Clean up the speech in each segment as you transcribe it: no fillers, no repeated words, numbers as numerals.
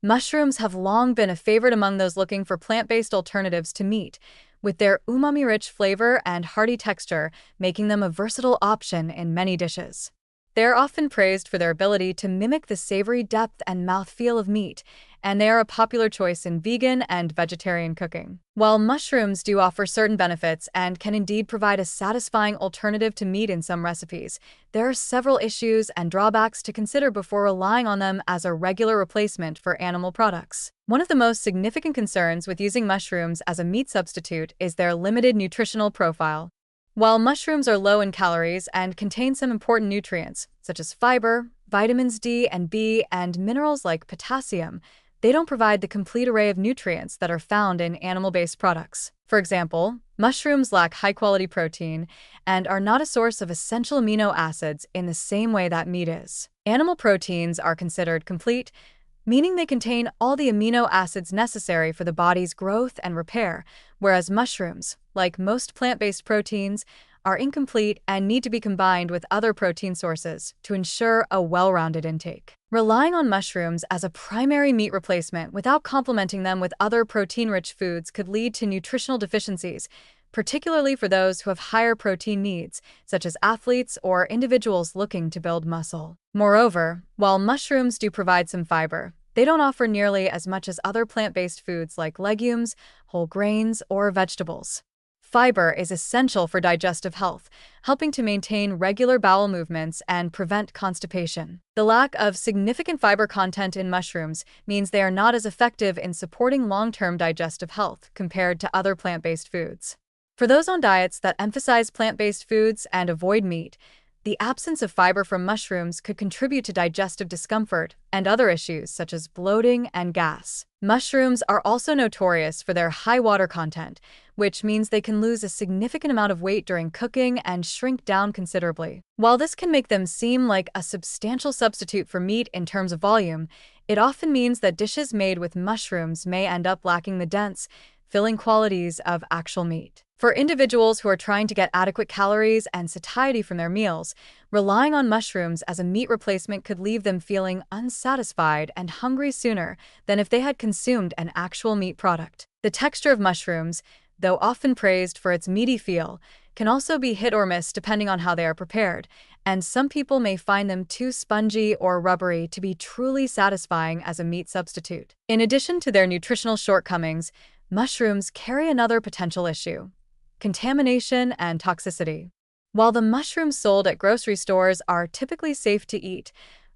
Mushrooms have long been a favorite among those looking for plant-based alternatives to meat, with their umami-rich flavor and hearty texture making them a versatile option in many dishes. They are often praised for their ability to mimic the savory depth and mouthfeel of meat, and they are a popular choice in vegan and vegetarian cooking. While mushrooms do offer certain benefits and can indeed provide a satisfying alternative to meat in some recipes, there are several issues and drawbacks to consider before relying on them as a regular replacement for animal products. One of the most significant concerns with using mushrooms as a meat substitute is their limited nutritional profile. While mushrooms are low in calories and contain some important nutrients, such as fiber, vitamins D and B, and minerals like potassium, they don't provide the complete array of nutrients that are found in animal-based products. For example, mushrooms lack high-quality protein and are not a source of essential amino acids in the same way that meat is. Animal proteins are considered complete, meaning they contain all the amino acids necessary for the body's growth and repair, whereas mushrooms, like most plant-based proteins, are incomplete and need to be combined with other protein sources to ensure a well-rounded intake. Relying on mushrooms as a primary meat replacement without complementing them with other protein-rich foods could lead to nutritional deficiencies, particularly for those who have higher protein needs, such as athletes or individuals looking to build muscle. Moreover, while mushrooms do provide some fiber, they don't offer nearly as much as other plant-based foods like legumes, whole grains, or vegetables. Fiber is essential for digestive health, helping to maintain regular bowel movements and prevent constipation. The lack of significant fiber content in mushrooms means they are not as effective in supporting long-term digestive health compared to other plant-based foods. For those on diets that emphasize plant-based foods and avoid meat, the absence of fiber from mushrooms could contribute to digestive discomfort and other issues such as bloating and gas. Mushrooms are also notorious for their high water content, which means they can lose a significant amount of weight during cooking and shrink down considerably. While this can make them seem like a substantial substitute for meat in terms of volume, it often means that dishes made with mushrooms may end up lacking the dense, filling qualities of actual meat. For individuals who are trying to get adequate calories and satiety from their meals, relying on mushrooms as a meat replacement could leave them feeling unsatisfied and hungry sooner than if they had consumed an actual meat product. The texture of mushrooms, though often praised for its meaty feel, can also be hit or miss depending on how they are prepared, and some people may find them too spongy or rubbery to be truly satisfying as a meat substitute. In addition to their nutritional shortcomings, mushrooms carry another potential issue: contamination and toxicity. While the mushrooms sold at grocery stores are typically safe to eat,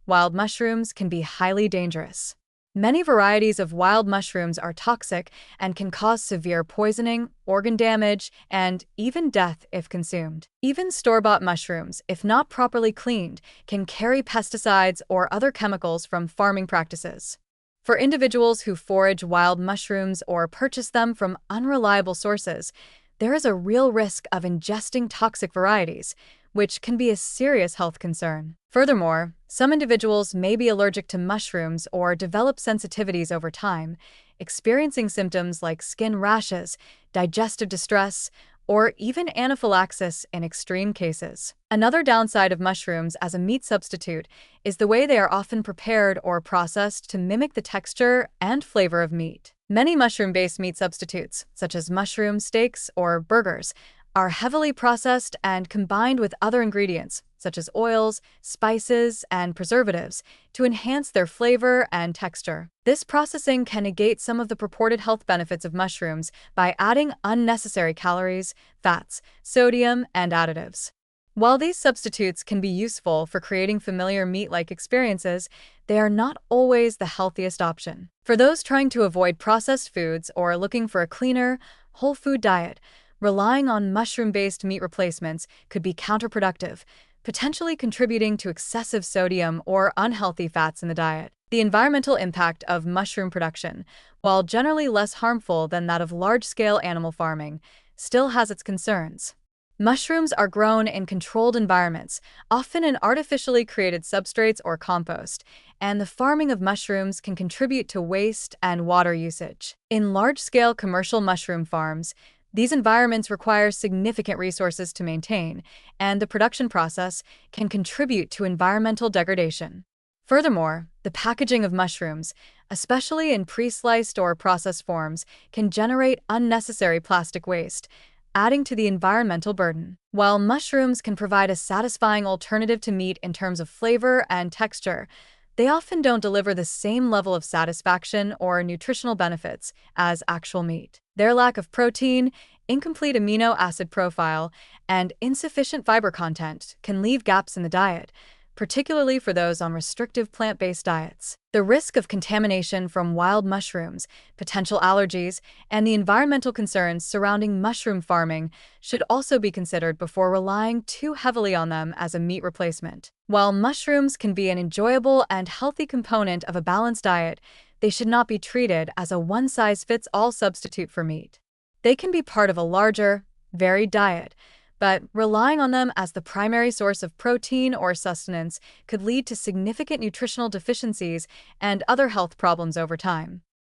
wild mushrooms can be highly dangerous. Many varieties of wild mushrooms are toxic and can cause severe poisoning, organ damage, and even death if consumed. Even store-bought mushrooms, if not properly cleaned, can carry pesticides or other chemicals from farming practices. For individuals who forage wild mushrooms or purchase them from unreliable sources, there is a real risk of ingesting toxic varieties, which can be a serious health concern. Furthermore, some individuals may be allergic to mushrooms or develop sensitivities over time, experiencing symptoms like skin rashes, digestive distress, or even anaphylaxis in extreme cases. Another downside of mushrooms as a meat substitute is the way they are often prepared or processed to mimic the texture and flavor of meat. Many mushroom-based meat substitutes, such as mushroom steaks or burgers, are heavily processed and combined with other ingredients, such as oils, spices, and preservatives, to enhance their flavor and texture. This processing can negate some of the purported health benefits of mushrooms by adding unnecessary calories, fats, sodium, and additives. While these substitutes can be useful for creating familiar meat-like experiences, they are not always the healthiest option. For those trying to avoid processed foods or looking for a cleaner, whole food diet, relying on mushroom-based meat replacements could be counterproductive, potentially contributing to excessive sodium or unhealthy fats in the diet. The environmental impact of mushroom production, while generally less harmful than that of large-scale animal farming, still has its concerns. Mushrooms are grown in controlled environments, often in artificially created substrates or compost, and the farming of mushrooms can contribute to waste and water usage. In large-scale commercial mushroom farms, these environments require significant resources to maintain, and the production process can contribute to environmental degradation. Furthermore, the packaging of mushrooms, especially in pre-sliced or processed forms, can generate unnecessary plastic waste, adding to the environmental burden. While mushrooms can provide a satisfying alternative to meat in terms of flavor and texture, they often don't deliver the same level of satisfaction or nutritional benefits as actual meat. Their lack of protein, incomplete amino acid profile, and insufficient fiber content can leave gaps in the diet, particularly for those on restrictive plant-based diets. The risk of contamination from wild mushrooms, potential allergies, and the environmental concerns surrounding mushroom farming should also be considered before relying too heavily on them as a meat replacement. While mushrooms can be an enjoyable and healthy component of a balanced diet, they should not be treated as a one-size-fits-all substitute for meat. They can be part of a larger, varied diet, but relying on them as the primary source of protein or sustenance could lead to significant nutritional deficiencies and other health problems over time.